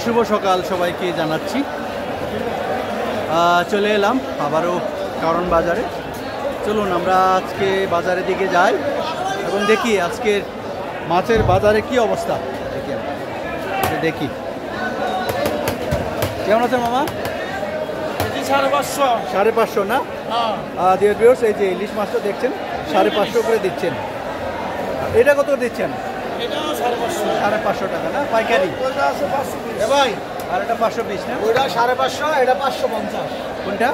শুভ সকাল সবাইকে জানাচ্ছি। চলে এলাম আবারও কারণ বাজারে। চলুন আমরা আজকে বাজারের দিকে যাই এবং দেখি আজকের মাছের বাজারে কি অবস্থা। দেখি কেমন আছেন মামা? 550 না? ডিয়ার ভিউয়ার্স, এই যে ইলিশ মাছটা দেখছেন 550 করে দিচ্ছেন। এটা কত দিচ্ছেন? 550 টাকা না পাইকারি? ভাই আর এটা 520 না? ওইটা 550, এটা 550। কোনটা?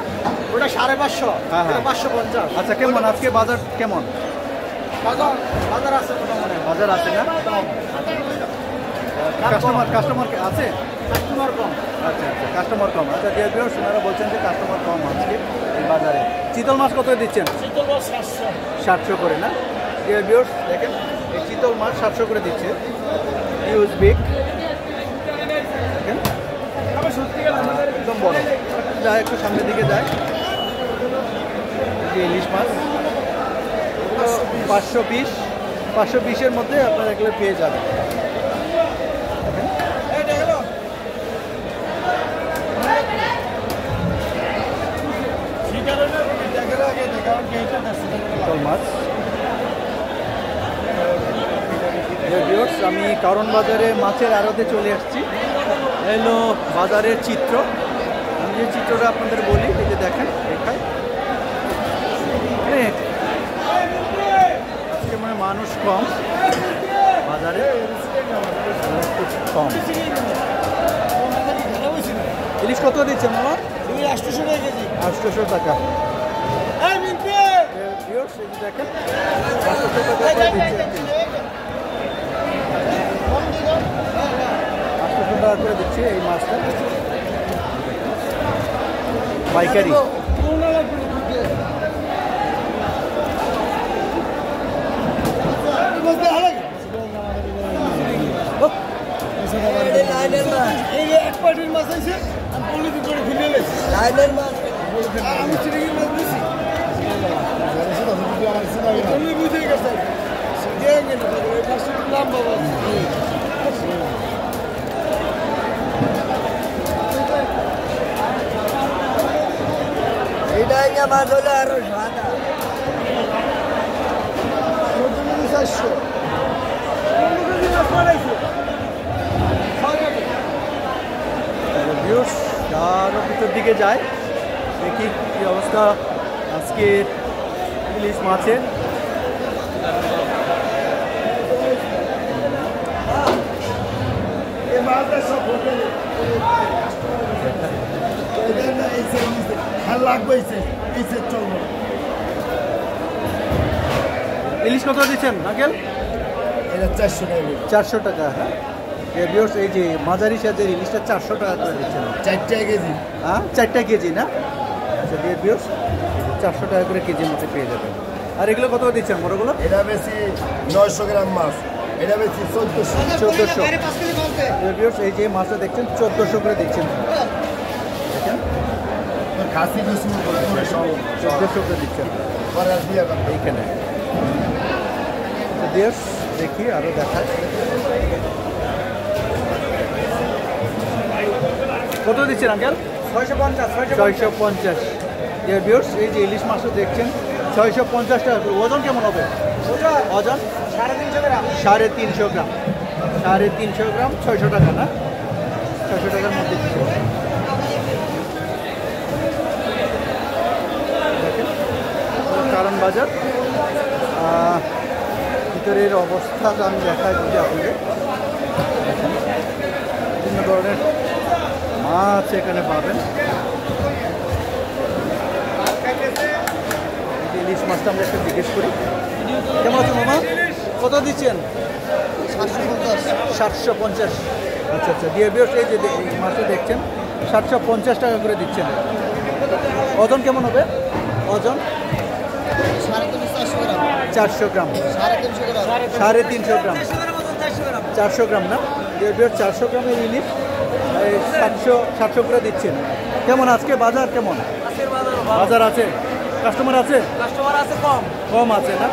ওটা 550, হ্যাঁ হ্যাঁ 550। আচ্ছা, কেমন আজকে বাজার কেমন? বাজার আছে মোটামুটি, বাজার আছে না? কাস্টমার আছে? কাস্টমার কম। আচ্ছা আচ্ছা, কাস্টমার কম। আচ্ছা ডিয়ার ভিউয়ার্স, ওনারা বলছেন যে কাস্টমার কম আজকে এই বাজারে। চিতল মাছ কত দিচ্ছেন? চিতল মাছ 700 করে না? ডিয়ার ভিউয়ার্স দেখেন, এই চিতল মাছ 700 করে দিচ্ছে। ইউজ বিগ দেখেন, একদম বড়। যায় একটু সামনের দিকে যায়। এই যে ইলিশ মাছ 520-520-এর মধ্যে আপনারা এগুলো পেয়ে যাবেন। মাছ আমি কারণ বাজারে মাছের আড়তে চলে আসছি। এলো বাজারের চিত্র। আমি যে চিত্রটা আপনাদের বলি, এই যে দেখেন এখানে আজকে মানে মানুষ কম বাজারে, খুব কম। ইলিশ কত দিচ্ছেন মামা? 800 টাকা। দেখেন 800 টাকা করে দিচ্ছে। 800 টাকা করে দিচ্ছে এই মাছটা পাইকারি। মাছ হলে আরো সাদা 400। আরো ভিতর দিকে যায়, দেখি কি অবস্থা আজকে ইলিশ মাছের। ইলিশ কত দিচ্ছেন আঙ্কেল? 400 টাকা। হ্যাঁ এই যে মাঝারি সাইজের ইলিশটা 400 টাকা করে দিচ্ছেন। 4 কেজি? হ্যাঁ 4 কেজি না? আচ্ছা ডিয়ার ভিউয়ার্স, 400 টাকা করে কেজির মধ্যে পেয়ে যাবেন। আর এগুলো কত দিচ্ছেন বড়গুলো? এটা বেশি 900 গ্রাম মাছ, এটা বেশি 1400। ডিয়ার ভিউয়ার্স, এই যে মাছটা দেখছেন 1400 করে দিচ্ছেন। দেখেন খাসি 1400 করে দিচ্ছেন এইখানে। ভিউয়ার্স দেখি আরো দেখায় কত দিচ্ছেন আঙ্কেল? 650। ডিয়ার ভিউয়ার্স, এই যে ইলিশ মাছটা দেখছেন 650 টাকা। ওজন কেমন হবে? ওজন 350 গ্রাম। 350 গ্রাম। 350 গ্রাম 600 টাকা না? 600 টাকার মধ্যে দিচ্ছে। দেখেন কারণ বাজার ভিতরের অবস্থাটা আমি দেখাই যদি আপনাদের। বিভিন্ন ধরনের মাছ এখানে পাবেন। ইলিশ মাছটা আমরা একটু জিজ্ঞেস করি। কেমন আছে মামা? কত দিচ্ছেন? 750। আচ্ছা আচ্ছা ডিয়ার ভিউয়ার্স, এই যে মাছটা দেখছেন 750 টাকা করে দিচ্ছেন। ওজন কেমন হবে? ওজন 400 গ্রাম। 350 গ্রাম। 400 গ্রাম না? 400 গ্রামের ইলিশ 700 করে দিচ্ছেন। কেমন আজকে বাজার কেমন? বাজার আছে, কাস্টমার আছে? কম আছে না?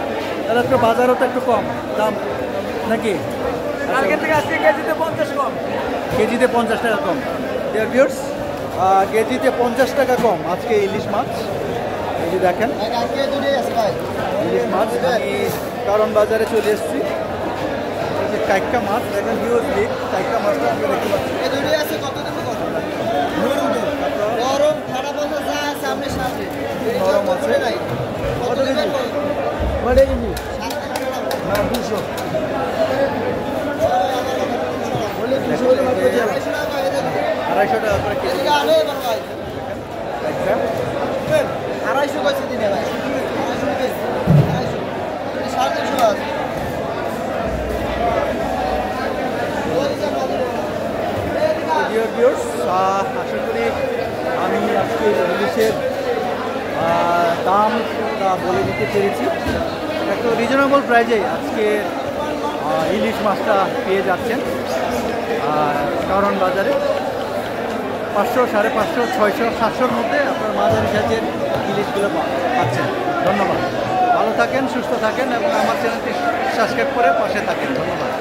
তাহলে একটু বাজারও তো একটু কম দাম নাকি? আজকে থেকে আজকে কেজিতে 50 কম। কেজিতে 50 টাকা কম। ডিয়ার ভিউয়ার্স, কেজিতে 50 টাকা কম আজকে ইলিশ মাছ। এই যে দেখেন ইলিশ মাছ, আমি কারণ বাজারে চলে এসেছি। এই যে কাইক্কা মাছ দেখেন ভিউয়ার্স, কাইক্কা মাছটা আপনি দেখতে পাচ্ছেন। নরম আছে। কত কেজি? কত কেজি? না 200। আড়াইশো টাকা করে কেজি। আড়াইশো কইছে দিনে ভাই, 350 আছে। ডিয়ার ভিউয়ার্স, আশা করি আমি আজকে ইলিশের দাম বলে দিতে পেরেছি। একটু রিজনেবল প্রাইজে আজকে ইলিশ মাছটা পেয়ে যাচ্ছেন কারণ বাজারে। 500, 550, 600, 700-র মধ্যে আপনার মাঝারি সাইজের ইলিশগুলো পাচ্ছেন। ধন্যবাদ, ভালো থাকেন, সুস্থ থাকেন এবং আমার চ্যানেলটি সাবস্ক্রাইব করে পাশে থাকেন। ধন্যবাদ।